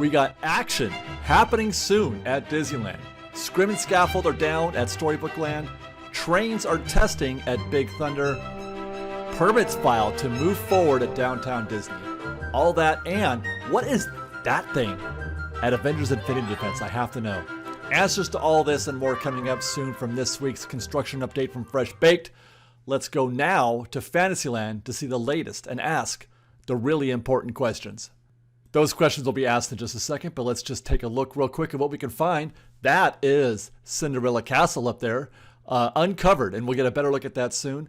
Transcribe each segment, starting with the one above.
We got action happening soon at Disneyland. Scrim and scaffold are down at Storybook Land. Trains are testing at Big Thunder. Permits filed to move forward at Downtown Disney. All that, and what is that thing at Avengers Infinity Defense? I have to know. Answers to all this and more coming up soon from this week's construction update from Fresh Baked. Let's go now to Fantasyland to see the latest and ask the really important questions. Those questions will be asked in just a second, but let's just take a look real quick at what we can find. That is Cinderella Castle up there, uncovered, and we'll get a better look at that soon.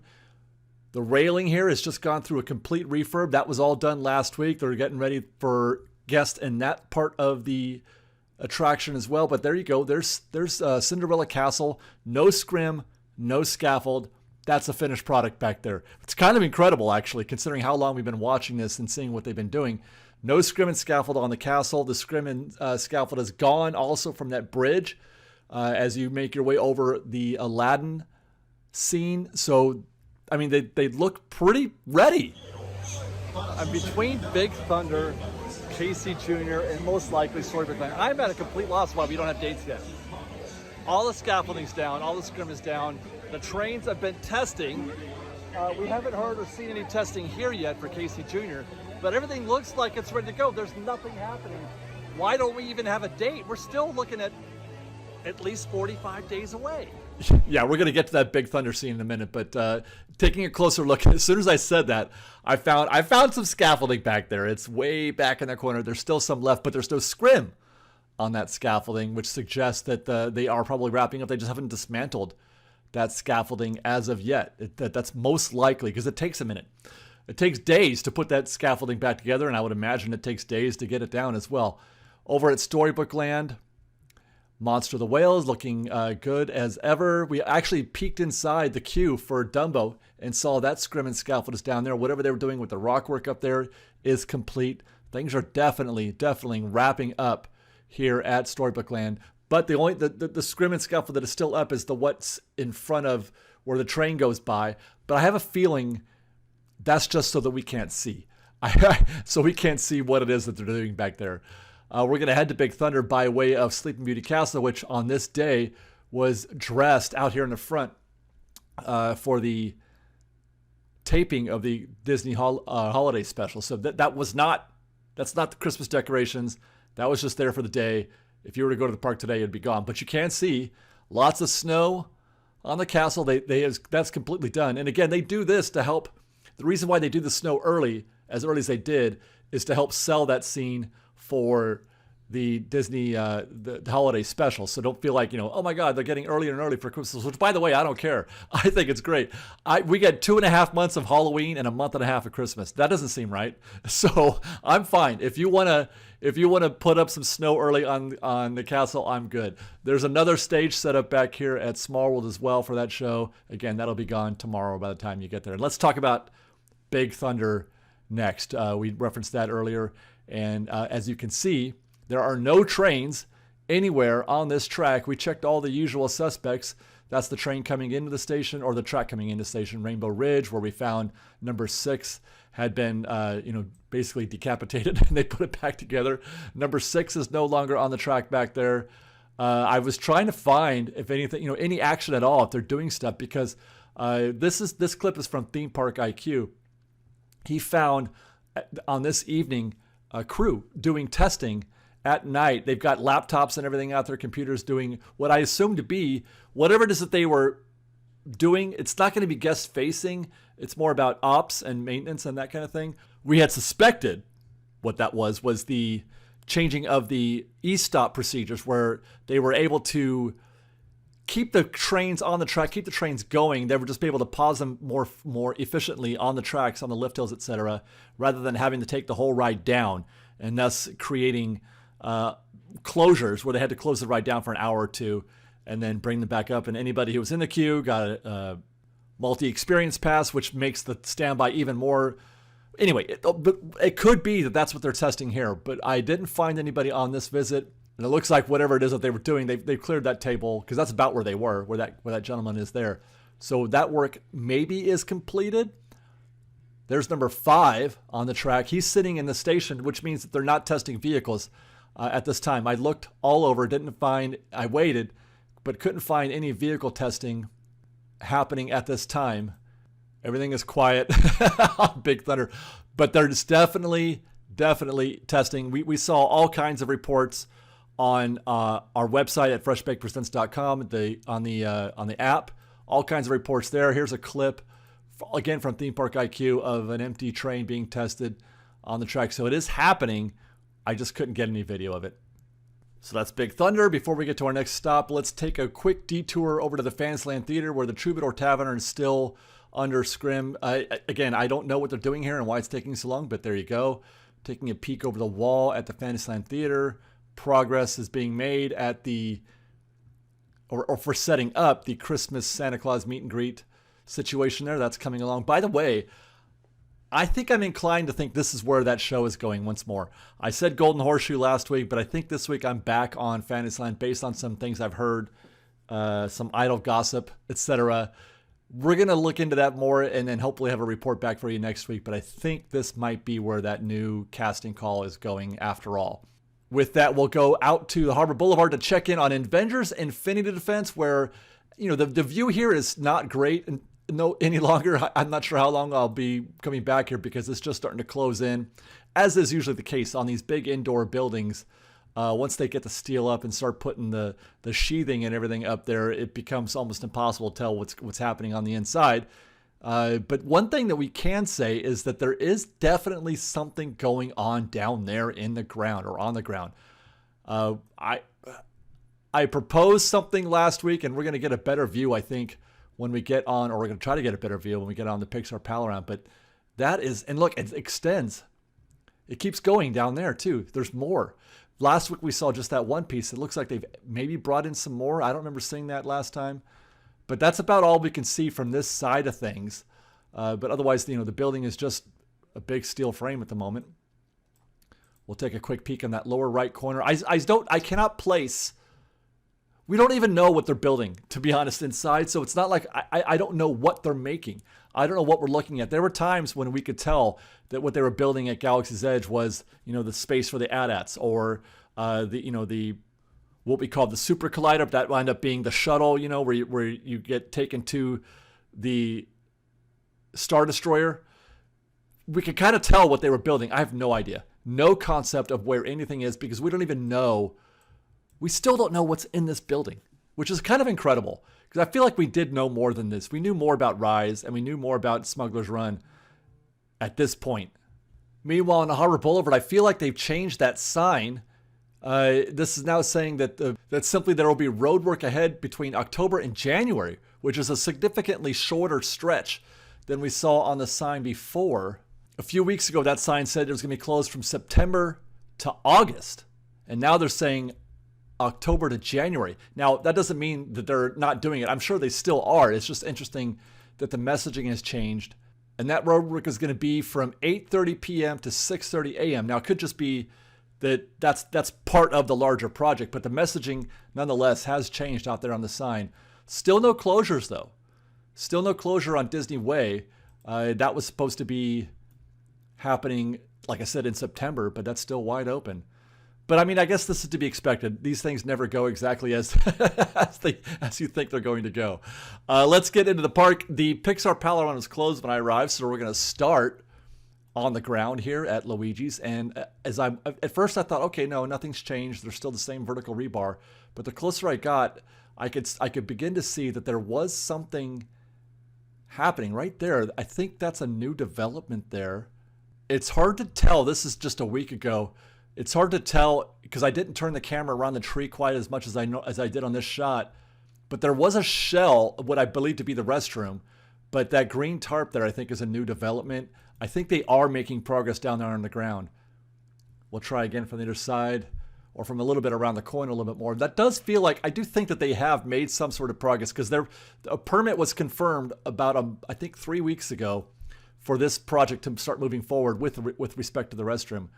The railing here has just gone through a complete refurb. That was all done last week. They're getting ready for guests in that part of the attraction as well. But there you go. There's Cinderella Castle. No scrim, no scaffold. That's a finished product back there. It's kind of incredible, actually, considering how long we've been watching this and seeing what they've been doing. No scrim and scaffold on the castle. The scrim and scaffold is gone also from that bridge as you make your way over the Aladdin scene. So, I mean, they look pretty ready. Between Big Thunder, Casey Jr., and most likely Storybook Land, I'm at a complete loss why we don't have dates yet. All the scaffolding's down. All the scrim is down. The trains have been testing. We haven't heard or seen any testing here yet for Casey Jr., but everything looks like it's ready to go. There's nothing happening. Why don't we even have a date? We're still looking at least 45 days away. Yeah, we're going to get to that Big Thunder scene in a minute, but taking a closer look, as soon as I said that, I found some scaffolding back there. It's way back in the corner. There's still some left, but there's no scrim on that scaffolding, which suggests that they are probably wrapping up. They just haven't dismantled that scaffolding as of yet. That's most likely, because it takes a minute. It takes days to put that scaffolding back together, and I would imagine it takes days to get it down as well. Over at Storybook Land, Monster the Whale is looking good as ever. We actually peeked inside the queue for Dumbo and saw that scrim and scaffold is down there. Whatever they were doing with the rock work up there is complete. Things are definitely wrapping up here at Storybook Land. But the scrim and scaffold that is still up is the what's in front of where the train goes by. But I have a feeling that's just so that we can't see. So we can't see what it is that they're doing back there. We're going to head to Big Thunder by way of Sleeping Beauty Castle, which on this day was dressed out here in the front for the taping of the Disney holiday special. So that's not the Christmas decorations. That was just there for the day. If you were to go to the park today, it'd be gone. But you can see lots of snow on the castle. That's completely done. And again, they do this to help. The reason why they do the snow as early as they did, is to help sell that scene for the Disney the holiday special. So don't feel like, oh my God, they're getting earlier and earlier for Christmas, which by the way, I don't care. I think it's great. We get 2.5 months of Halloween and a month and a half of Christmas. That doesn't seem right. So I'm fine. If you want to put up some snow early on the castle, I'm good. There's another stage set up back here at Small World as well for that show. Again, that'll be gone tomorrow by the time you get there. And let's talk about Big Thunder next. We referenced that earlier. And as you can see, there are no trains anywhere on this track. We checked all the usual suspects. That's the train coming into the station, or the track coming into the station, Rainbow Ridge, where we found number 6 had been, basically decapitated, and they put it back together. Number 6 is no longer on the track back there. I was trying to find, if anything, any action at all, if they're doing stuff, because this clip is from Theme Park IQ. He found on this evening a crew doing testing at night. They've got laptops and everything out there, computers doing what I assume to be whatever it is that they were doing. It's not going to be guest facing. It's more about ops and maintenance and that kind of thing. We had suspected what that was the changing of the e-stop procedures, where they were able to keep the trains on the track, keep the trains going. They would just be able to pause them more efficiently on the tracks, on the lift hills, etc., rather than having to take the whole ride down, and thus creating closures where they had to close the ride down for an hour or two and then bring them back up. And anybody who was in the queue got a multi-experience pass, which makes the standby even more. Anyway, it could be that that's what they're testing here, but I didn't find anybody on this visit. And it looks like whatever it is that they were doing, they've cleared that table, because that's about where they were, where that gentleman is there. So that work maybe is completed. There's number 5 on the track. He's sitting in the station, which means that they're not testing vehicles. at this time. I looked all over, I waited, but couldn't find any vehicle testing happening at this time. Everything is quiet on Big Thunder, but there's definitely testing. We saw all kinds of reports on our website at freshbakedpresents.com, on the app, all kinds of reports there. Here's a clip, again from Theme Park IQ, of an empty train being tested on the track. So it is happening. I just couldn't get any video of it. So that's Big Thunder. Before we get to our next stop, let's take a quick detour over to the Fantasyland Theater, where the Troubadour Tavern is still under Scrim. Again, I don't know what they're doing here and why it's taking so long, but there you go. Taking a peek over the wall at the Fantasyland Theater. Progress is being made at or for setting up the Christmas Santa Claus meet and greet situation there. That's coming along. By the way, I think I'm inclined to think this is where that show is going once more. I said Golden Horseshoe last week, but I think this week I'm back on Fantasyland based on some things I've heard, some idle gossip, etc. We're going to look into that more and then hopefully have a report back for you next week. But I think this might be where that new casting call is going after all. With that, we'll go out to the Harbor Boulevard to check in on Avengers Infinity Defense, where, the view here is not great any longer. I'm not sure how long I'll be coming back here because it's just starting to close in, as is usually the case on these big indoor buildings. Once they get the steel up and start putting the sheathing and everything up there, it becomes almost impossible to tell what's happening on the inside. But one thing that we can say is that there is definitely something going on down there in the ground or on the ground. I proposed something last week, and we're going to get a better view, I think, when we get on, or we're going to try to get a better view when we get on the Pixar Pal Around. But that is, and look, it extends. It keeps going down there too. There's more. Last week we saw just that one piece. It looks like they've maybe brought in some more. I don't remember seeing that last time. But that's about all we can see from this side of things. But otherwise, the building is just a big steel frame at the moment. We'll take a quick peek in that lower right corner. I cannot place. We don't even know what they're building, to be honest, inside. So it's not like I don't know what they're making. I don't know what we're looking at. There were times when we could tell that what they were building at Galaxy's Edge was, the space for the AT-ATs, or the what we call the Super Collider. That wound up being the shuttle, where you get taken to the Star Destroyer. We could kind of tell what they were building. I have no idea. No concept of where anything is, because we don't even know. We still don't know what's in this building, which is kind of incredible, because I feel like we did know more than this. We knew more about Rise, and we knew more about Smuggler's Run at this point. Meanwhile, on the Harbor Boulevard, I feel like they've changed that sign. This is now saying that simply there will be road work ahead between October and January, which is a significantly shorter stretch than we saw on the sign before. A few weeks ago, that sign said it was going to be closed from September to August. And now they're saying October to January. Now, that doesn't mean that they're not doing it. I'm sure they still are. It's just interesting that the messaging has changed. And that road work is going to be from 8:30 p.m. to 6:30 a.m. Now, it could just be that's part of the larger project, but the messaging nonetheless has changed out there on the sign. Still no closures, though. Still no closure on Disney Way. That was supposed to be happening, like I said, in September, but that's still wide open. But I mean, I guess this is to be expected. These things never go exactly as as you think they're going to go. Let's get into the park. The Pixar Pal Around was closed when I arrived, so we're going to start on the ground here at Luigi's. And at first I thought, okay, no, nothing's changed. There's still the same vertical rebar. But the closer I got, I could begin to see that there was something happening right there. I think that's a new development there. It's hard to tell. This is just a week ago. It's hard to tell because I didn't turn the camera around the tree quite as much as I did on this shot. But there was a shell of what I believe to be the restroom. But that green tarp there, I think, is a new development. I think they are making progress down there on the ground. We'll try again from the other side, or from a little bit around the corner a little bit more. That does feel like, I do think that they have made some sort of progress, because a permit was confirmed about, I think 3 weeks ago for this project to start moving forward with respect to the restroom.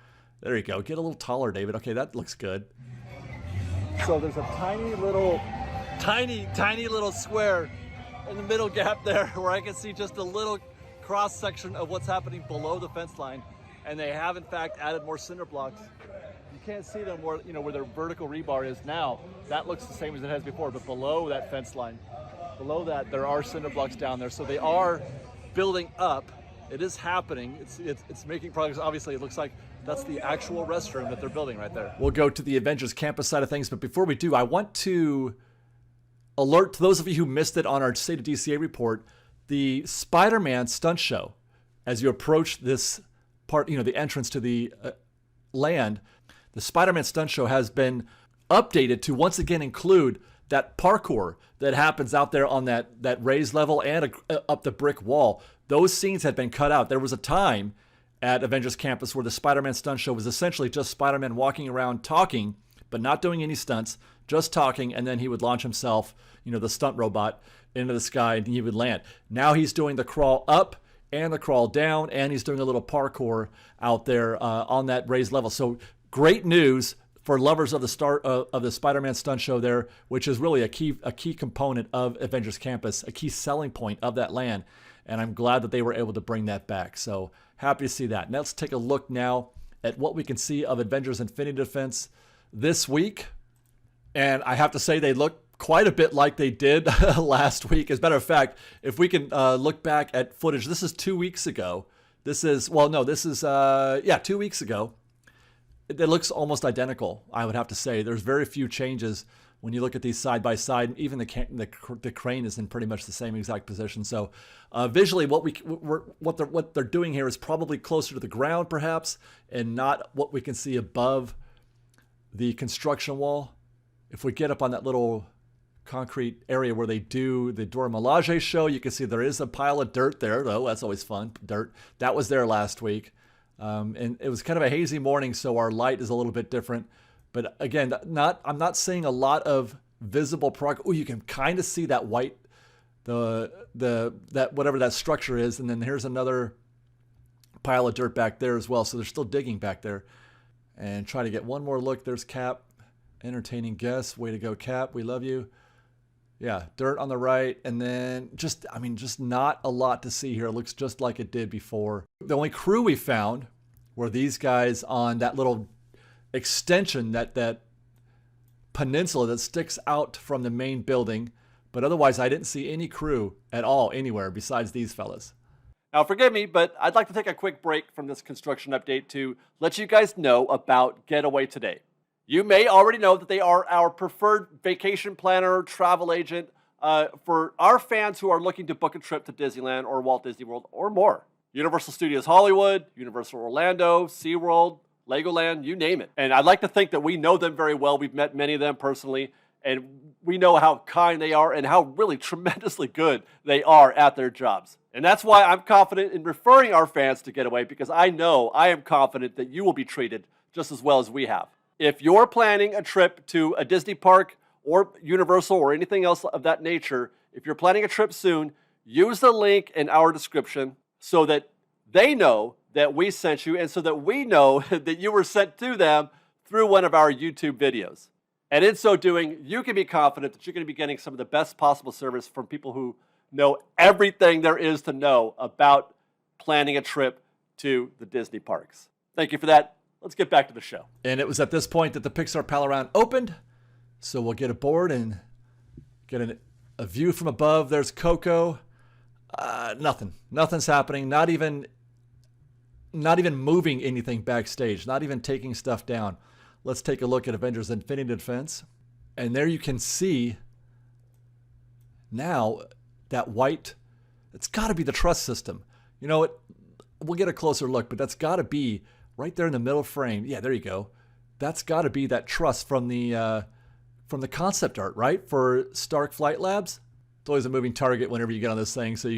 There you go. Get a little taller, David. Okay, that looks good. So there's a tiny little square in the middle gap there where I can see just a little cross section of what's happening below the fence line. And they have, in fact, added more cinder blocks. You can't see them where, where their vertical rebar is now. That looks the same as it has before, but below that fence line, below that, there are cinder blocks down there. So they are building up. It is happening. It's making progress. Obviously, it looks like that's the actual restroom that they're building right there. We'll go to the Avengers campus side of things, but before we do, I want to alert to those of you who missed it on our State of DCA report, the Spider-Man stunt show. As you approach this part, the entrance to the land, the Spider-Man stunt show has been updated to once again include that parkour that happens out there on that raised level and up the brick wall. Those scenes had been cut out. There was a time at Avengers Campus where the Spider-Man stunt show was essentially just Spider-Man walking around talking, but not doing any stunts, just talking, and then he would launch himself, the stunt robot, into the sky and he would land. Now he's doing the crawl up and the crawl down, and he's doing a little parkour out there on that raised level. So great news for lovers of the Spider-Man stunt show there, which is really a key component of Avengers Campus, a key selling point of that land. And I'm glad that they were able to bring that back. So happy to see that. Now let's take a look now at what we can see of Avengers Infinity Defense this week. And I have to say they look quite a bit like they did last week. As a matter of fact, if we can look back at footage, this is 2 weeks ago. This is 2 weeks ago. It looks almost identical, I would have to say. There's very few changes when you look at these side by side. Even the crane is in pretty much the same exact position. So visually, what they're doing here is probably closer to the ground, perhaps, and not what we can see above the construction wall. If we get up on that little concrete area where they do the Dora Milaje show, you can see there is a pile of dirt there, though. That's always fun. Dirt. That was there last week. And it was kind of a hazy morning, so our light is a little bit different. But again, I'm not seeing a lot of visible progress. Oh, you can kind of see that white, that whatever that structure is, and then here's another pile of dirt back there as well. So they're still digging back there. And try to get one more look. There's Cap, entertaining guests. Way to go, Cap. We love you. Yeah, dirt on the right, and then just not a lot to see here. It looks just like it did before. The only crew we found were these guys on that little extension, that peninsula that sticks out from the main building. But otherwise, I didn't see any crew at all anywhere besides these fellas. Now, forgive me, but I'd like to take a quick break from this construction update to let you guys know about GetAwayToday. You may already know that they are our preferred vacation planner, travel agent for our fans who are looking to book a trip to Disneyland or Walt Disney World or more. Universal Studios Hollywood, Universal Orlando, SeaWorld, Legoland, you name it. And I'd like to think that we know them very well. We've met many of them personally, and we know how kind they are and how really tremendously good they are at their jobs. And that's why I'm confident in referring our fans to Getaway, because I am confident that you will be treated just as well as we have. If you're planning a trip to a Disney park or Universal or anything else of that nature, if you're planning a trip soon, use the link in our description so that they know that we sent you and so that we know that you were sent to them through one of our YouTube videos. And in so doing, you can be confident that you're going to be getting some of the best possible service from people who know everything there is to know about planning a trip to the Disney parks. Thank you for that. Let's get back to the show. And it was at this point that the Pixar Pal Around opened. So we'll get aboard and get a view from above. There's Coco. Nothing's happening. Not even moving anything backstage. Not even taking stuff down. Let's take a look at Avengers Infinity Defense. And there you can see now that white. It's got to be the truss system. You know what? We'll get a closer look, but that's got to be right there in the middle frame. Yeah, there you go. That's got to be that truss from the concept art, right? For Stark Flight Labs. It's always a moving target whenever you get on this thing. So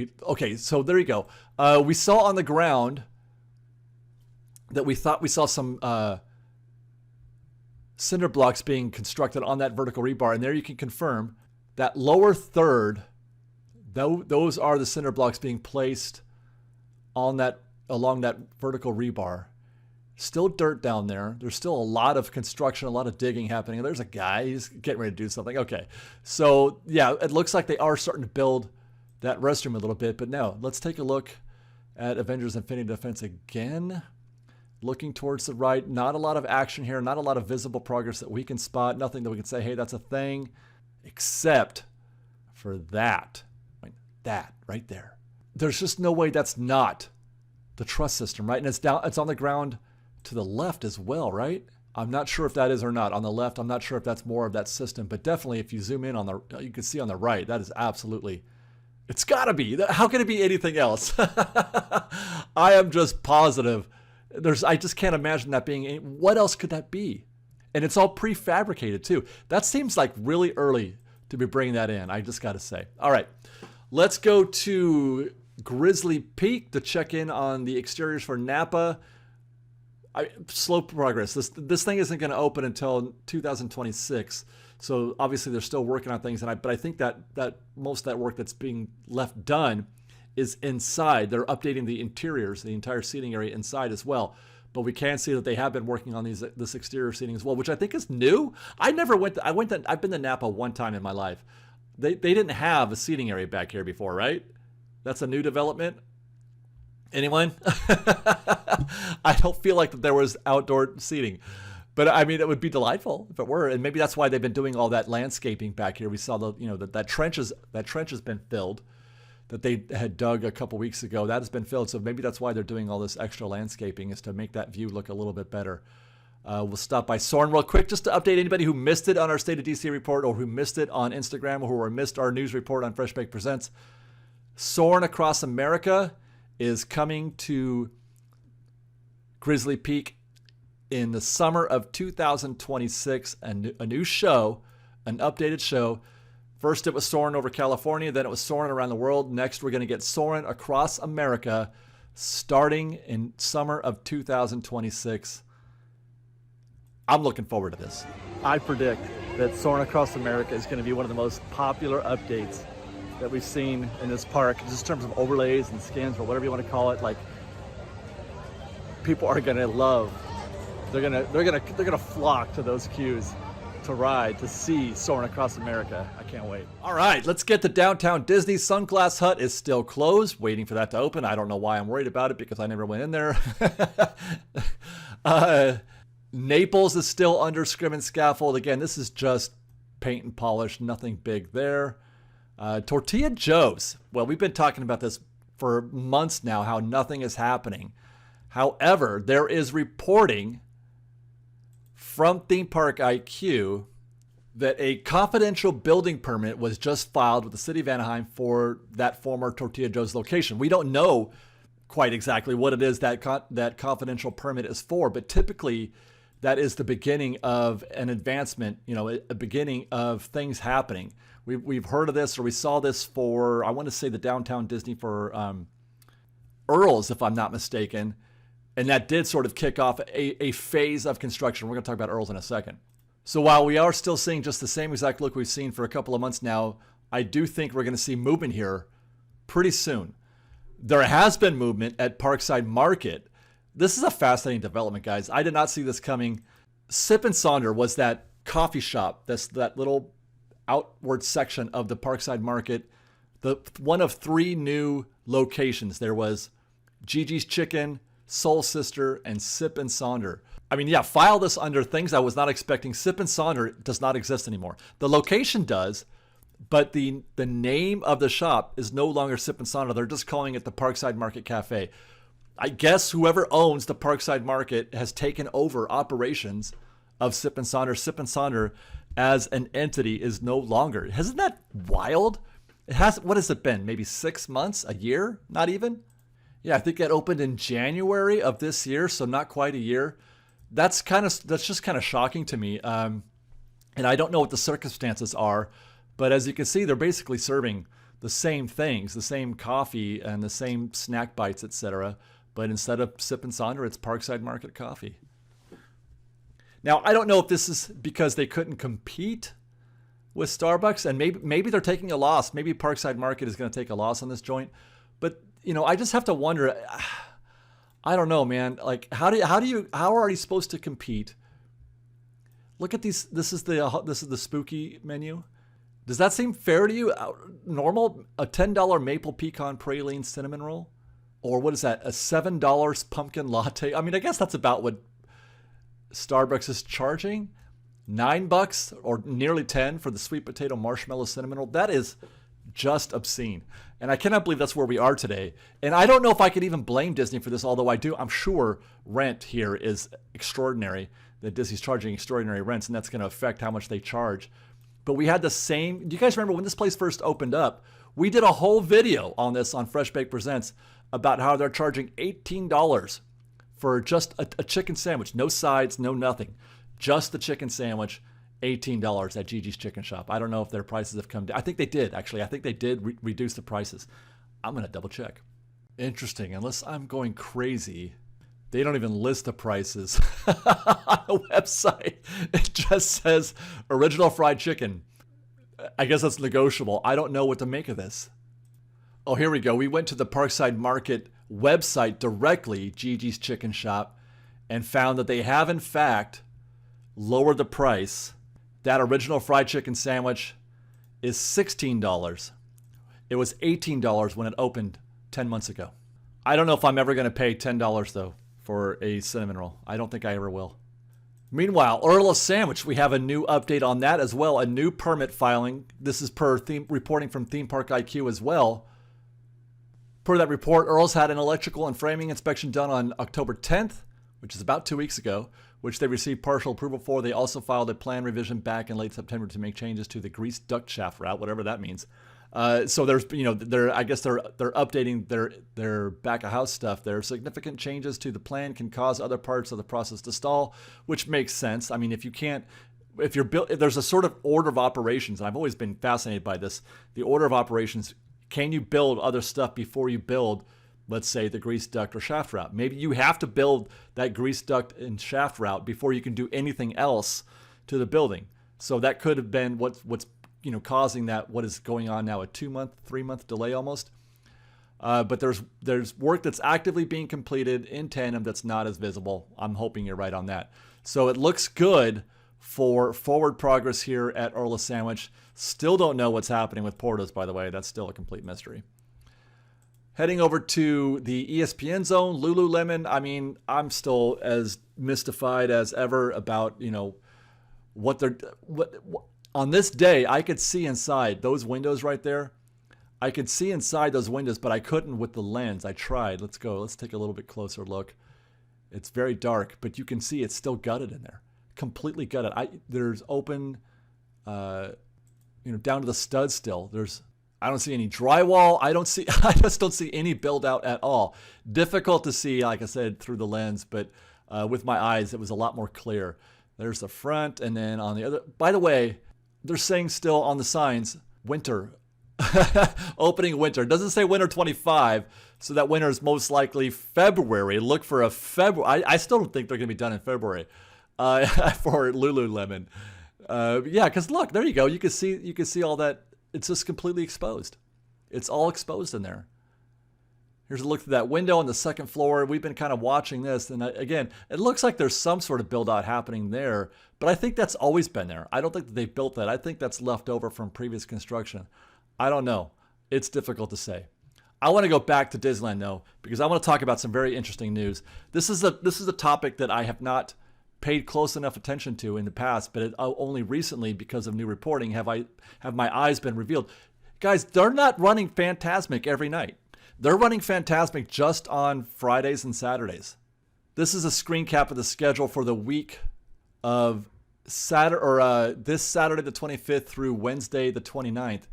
there you go. We saw on the ground that we thought we saw some cinder blocks being constructed on that vertical rebar, and there you can confirm that lower third. Those are the cinder blocks being placed on along that vertical rebar. Still dirt down there. There's still a lot of construction, a lot of digging happening. There's a guy, he's getting ready to do something. Okay. So yeah, it looks like they are starting to build that restroom a little bit, but no, let's take a look at Avengers Infinity Defense again. looking towards the right. Not a lot of action here, not a lot of visible progress that we can spot. Nothing that we can say, hey, that's a thing, except for that. That right there. There's just no way that's not the truss system, right? And it's on the ground to the left as well, right? I'm not sure if that is or not. On the left, I'm not sure if that's more of that system, but definitely if you zoom in on you can see on the right, that is absolutely, it's gotta be. How can it be anything else? I am just positive. I just can't imagine that being, what else could that be? And it's all prefabricated too. That seems like really early to be bringing that in, I just gotta say. All right, let's go to Grizzly Peak to check in on the exteriors for Napa. Slow progress. This thing isn't going to open until 2026, so obviously they're still working on things. But I think that most of that work that's being left done is inside. They're updating the interiors, the entire seating area inside as well. But we can see that they have been working on this exterior seating as well, which I think is new. I've been to Napa one time in my life. They didn't have a seating area back here before, right? That's a new development. Anyone? I don't feel like that there was outdoor seating, but I mean, it would be delightful if it were. And maybe that's why they've been doing all that landscaping back here. We saw that trench has been filled, that they had dug a couple weeks ago. That has been filled. So maybe that's why they're doing all this extra landscaping, is to make that view look a little bit better. We'll stop by Soarin real quick just to update anybody who missed it on our State of DC report, or who missed it on Instagram, or who missed our news report on Fresh Baked Presents. Soarin across America is coming to Grizzly Peak in the summer of 2026. A new show, an updated show. First it was Soarin over California, then it was Soarin around the world. Next we're going to get Soarin across America starting in summer of 2026. I'm looking forward to this. I predict that Soarin across America is going to be one of the most popular updates that we've seen in this park, just in terms of overlays and skins, or whatever you want to call it. Like, people are gonna love. They're gonna flock to those queues to ride, to see Soarin across America. I can't wait. All right, let's get to downtown Disney. Sunglass Hut is still closed, waiting for that to open. I don't know why I'm worried about it, because I never went in there. Naples is still under Scrim and scaffold. Again, this is just paint and polish, nothing big there. Tortilla Joe's. Well, we've been talking about this for months now, how nothing is happening. However, there is reporting from Theme Park IQ that a confidential building permit was just filed with the city of Anaheim for that former Tortilla Joe's location. We don't know quite exactly what it is that confidential permit is for, but typically that is the beginning of an advancement, a beginning of things happening. We've heard of this, or we saw this for, I want to say, the downtown Disney for Earl's, if I'm not mistaken. And that did sort of kick off a phase of construction. We're going to talk about Earl's in a second. So while we are still seeing just the same exact look we've seen for a couple of months now, I do think we're going to see movement here pretty soon. There has been movement at Parkside Market. This is a fascinating development, guys. I did not see this coming. Sip and Sonder was that coffee shop, that little outward section of the Parkside Market. One of three new locations. There was Gigi's Chicken, Soul Sister, and Sip and Sonder. I mean, yeah, file this under things I was not expecting. Sip and Sonder does not exist anymore. The location does, but the name of the shop is no longer Sip and Sonder. They're just calling it the Parkside Market Cafe. I guess whoever owns the Parkside Market has taken over operations of Sip and Sonder. Sip and Sonder as an entity is no longer. Isn't that wild? What has it been? Maybe 6 months, a year? Not even? Yeah, I think it opened in January of this year, so not quite a year. That's just kind of shocking to me. And I don't know what the circumstances are, but as you can see, they're basically serving the same things, the same coffee and the same snack bites, etc. But instead of Sip and Sonder, it's Parkside Market Coffee. Now, I don't know if this is because they couldn't compete with Starbucks, and maybe they're taking a loss. Maybe Parkside Market is going to take a loss on this joint. But I just have to wonder. I don't know, man. Like, how are you supposed to compete? Look at these. This is the spooky menu. Does that seem fair to you? Normal, a $10 maple pecan praline cinnamon roll, Or what is that? A $7 pumpkin latte? I mean, I guess that's about what Starbucks is charging. $9 or nearly 10 for the sweet potato marshmallow cinnamon roll. That is just obscene. And I cannot believe that's where we are today. And I don't know if I could even blame Disney for this, although I'm sure rent here is extraordinary, that Disney's charging extraordinary rents, and that's going to affect how much they charge. But we had the same, do you guys remember when this place first opened up? We did a whole video on this on Fresh Baked Presents about how they're charging $18 for just a chicken sandwich. No sides, no nothing. Just the chicken sandwich, $18 at Gigi's Chicken Shop. I don't know if their prices have come down. I think they did, actually. I think they did reduce the prices. I'm going to double check. Interesting. Unless I'm going crazy, they don't even list the prices on the website. It just says original fried chicken. I guess that's negotiable. I don't know what to make of this. Oh, here we go. We went to the Parkside Market website directly, Gigi's Chicken Shop, and found that they have, in fact, lowered the price. That original fried chicken sandwich is $16. It was $18 when it opened 10 months ago. I don't know if I'm ever going to pay $10, though, for a cinnamon roll. I don't think I ever will. Meanwhile, Earl's Sandwich, we have a new update on that as well, a new permit filing. This is per reporting from Theme Park IQ as well. Per that report, Earl's had an electrical and framing inspection done on October 10th, which is about 2 weeks ago, which they received partial approval for. They also filed a plan revision back in late September to make changes to the grease duct shaft route, whatever that means. So there's, I guess they're updating their back of house stuff. There are significant changes to the plan can cause other parts of the process to stall, which makes sense. I mean, if there's a sort of order of operations, and I've always been fascinated by this, the order of operations. Can you build other stuff before you build, let's say, the grease duct or shaft route? Maybe you have to build that grease duct and shaft route before you can do anything else to the building. So that could have been what's causing that, what is going on now, a 2-month, 3-month delay almost. But there's work that's actively being completed in tandem that's not as visible. I'm hoping you're right on that. So it looks good for forward progress here at Earl's Sandwich. Still don't know what's happening with Porto's, by the way. That's still a complete mystery. Heading over to the ESPN zone, Lululemon. I mean, I'm still as mystified as ever about, what on this day, I could see inside those windows right there. I could see inside those windows, but I couldn't with the lens. I tried. Let's go. Let's take a little bit closer look. It's very dark, but you can see it's still gutted in there. Completely gutted. There's open, down to the studs still. I don't see any drywall. I just don't see any build out at all. Difficult to see, like I said, through the lens, but with my eyes, it was a lot more clear. There's the front, and then on the other, by the way, they're saying still on the signs, winter, opening winter. It doesn't say winter 25, so that winter is most likely February. Look for a February. I still don't think they're going to be done in February for Lululemon. Yeah, because look, there you go. You can see all that. It's just completely exposed. It's all exposed in there. Here's a look through that window on the second floor. We've been kind of watching this, and again, it looks like there's some sort of build out happening there, but I think that's always been there. I don't think that they've built that. I think that's left over from previous construction. I don't know. It's difficult to say. I want to go back to Disneyland though, because I want to talk about some very interesting news. This is a topic that I have not paid close enough attention to in the past, but only recently, because of new reporting, have my eyes been revealed. Guys, they're not running Fantasmic every night. They're running Fantasmic just on Fridays and Saturdays. This is a screen cap of the schedule for the week of this Saturday the 25th through Wednesday the 29th.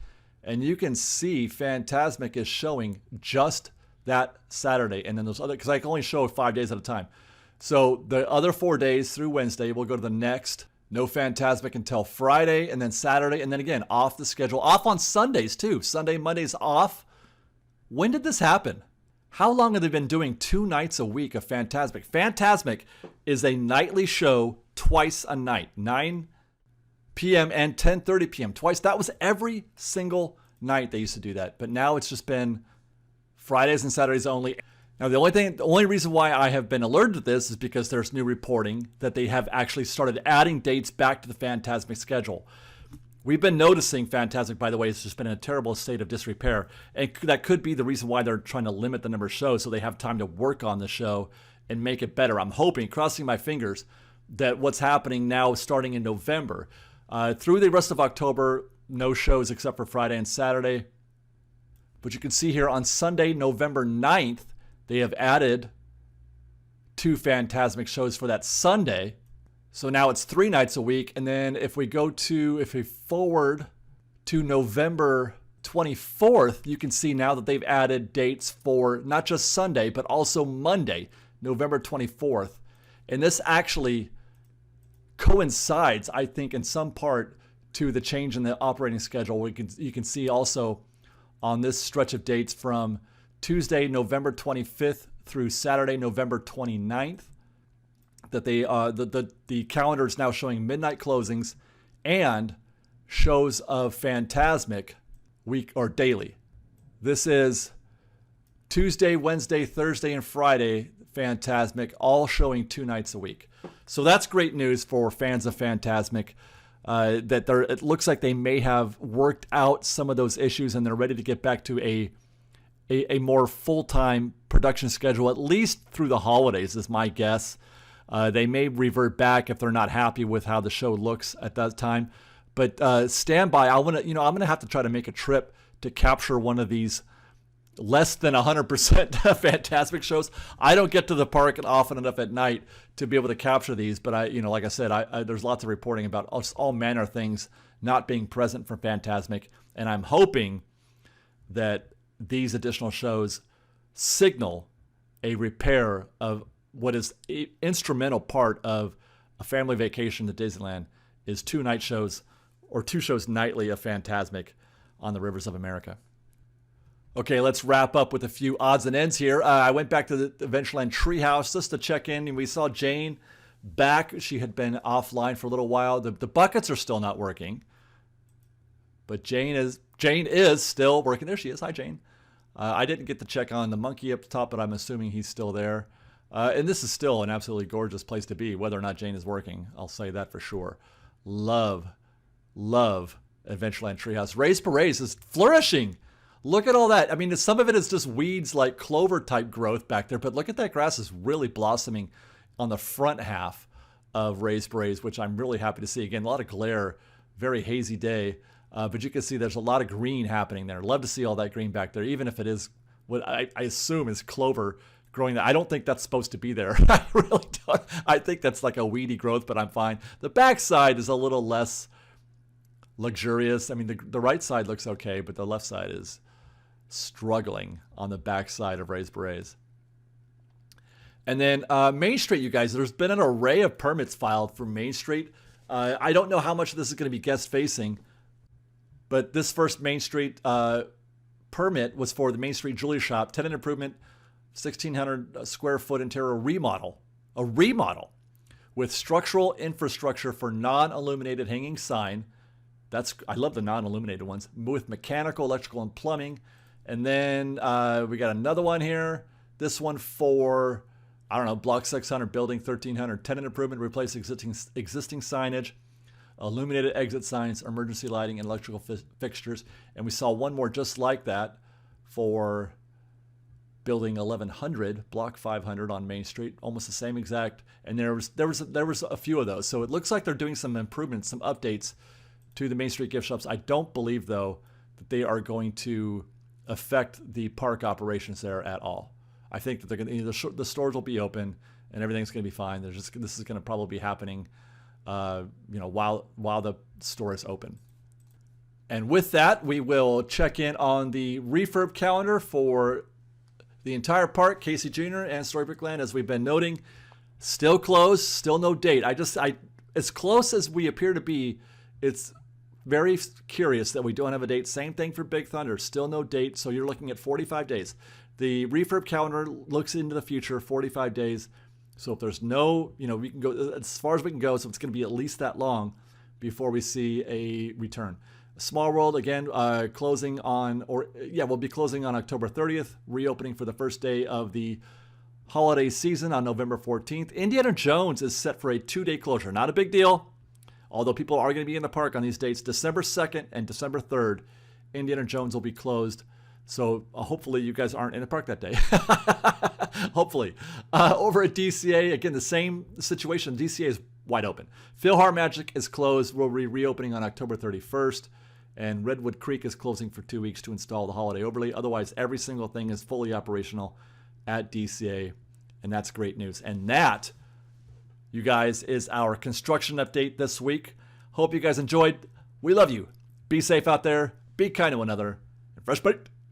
And you can see Fantasmic is showing just that Saturday. And then those other, because I can only show 5 days at a time. So the other 4 days through Wednesday, we'll go to the next. No Fantasmic until Friday, and then Saturday, and then again, off the schedule. Off on Sundays too. Sunday, Mondays off. When did this happen? How long have they been doing 2 nights a week of Fantasmic? Fantasmic is a nightly show twice a night, 9 p.m. and 10:30 p.m. twice. That was every single night they used to do that. But now it's just been Fridays and Saturdays only. Now, the only reason why I have been alerted to this is because there's new reporting that they have actually started adding dates back to the Fantasmic schedule. We've been noticing Fantasmic, by the way, has just been in a terrible state of disrepair. And that could be the reason why they're trying to limit the number of shows so they have time to work on the show and make it better. I'm hoping, crossing my fingers, that what's happening now starting in November, through the rest of October, no shows except for Friday and Saturday. But you can see here on Sunday, November 9th, they have added 2 Fantasmic shows for that Sunday. So now it's 3 nights a week. And then if we forward to November 24th, you can see now that they've added dates for not just Sunday, but also Monday, November 24th. And this actually coincides, I think, in some part to the change in the operating schedule. You can see also on this stretch of dates from Tuesday, November 25th through Saturday, November 29th, that the calendar is now showing midnight closings and shows of Fantasmic week or daily. This is Tuesday, Wednesday, Thursday, and Friday Fantasmic, all showing 2 nights a week. So that's great news for fans of Fantasmic. It looks like they may have worked out some of those issues and they're ready to get back to a more full-time production schedule, at least through the holidays is my guess. They may revert back if they're not happy with how the show looks at that time. But stand by. I'm gonna have to try to make a trip to capture one of these less than 100% Fantasmic shows. I don't get to the park often enough at night to be able to capture these, but like I said, there's lots of reporting about all manner of things not being present for Fantasmic, and I'm hoping that these additional shows signal a repair of what is an instrumental part of a family vacation to Disneyland is 2 night shows or 2 shows nightly of Fantasmic on the rivers of America. Okay, let's wrap up with a few odds and ends here. I went back to the Adventureland Treehouse just to check in, and we saw Jane back. She had been offline for a little while. The buckets are still not working, but Jane is still working. There she is. Hi, Jane. I didn't get to check on the monkey up top, but I'm assuming he's still there. And this is still an absolutely gorgeous place to be, whether or not Jane is working. I'll say that for sure. Love Adventureland Treehouse. Raised Berets is flourishing. Look at all that. I mean, some of it is just weeds like clover type growth back there, but look at that grass is really blossoming on the front half of Raised Berets, which I'm really happy to see. Again, a lot of glare, very hazy day, but you can see there's a lot of green happening there. Love to see all that green back there, even if it is what I assume is clover growing there. I don't think that's supposed to be there. I really don't. I think that's like a weedy growth, but I'm fine. The back side is a little less luxurious. I mean, the right side looks okay, but the left side is struggling on the back side of Raised Berets. And then Main Street, you guys, there's been an array of permits filed for Main Street. I don't know how much of this is going to be guest facing, but this first Main Street permit was for the Main Street Jewelry Shop, tenant improvement, 1,600 square foot interior remodel, a remodel with structural infrastructure for non-illuminated hanging sign. I love the non-illuminated ones, with mechanical, electrical, and plumbing. And then we got another one here. This one for, I don't know, block 600, building 1,300, tenant improvement, replace existing signage, illuminated exit signs, emergency lighting, and electrical fixtures. And we saw one more just like that for building 1,100, block 500 on Main Street, almost the same exact. And there was a few of those. So it looks like they're doing some improvements, some updates to the Main Street gift shops. I don't believe, though, that they are going to affect the park operations there at all. I think that they're going to, the stores will be open and everything's going to be fine. This is going to probably be happening, while the store is open. And with that, we will check in on the refurb calendar for the entire park, Casey Jr. and Storybook Land, as we've been noting. Still closed, still no date. As close as we appear to be, it's very curious that we don't have a date. Same thing for Big Thunder, still no date. So you're looking at 45 days. The refurb calendar looks into the future, 45 days. So if there's no, we can go as far as we can go. So it's going to be at least that long before we see a return. Small World, again, we'll be closing on October 30th, reopening for the first day of the holiday season on November 14th. Indiana Jones is set for a 2-day closure. Not a big deal. Although people are going to be in the park on these dates, December 2nd and December 3rd, Indiana Jones will be closed. So hopefully you guys aren't in the park that day. Hopefully. Over at DCA, again, the same situation. DCA is wide open. PhilharMagic is closed. We'll be reopening on October 31st. And Redwood Creek is closing for 2 weeks to install the holiday overlay. Otherwise, every single thing is fully operational at DCA. And that's great news. And that, you guys, is our construction update this week. Hope you guys enjoyed. We love you. Be safe out there. Be kind to one another. And fresh bite.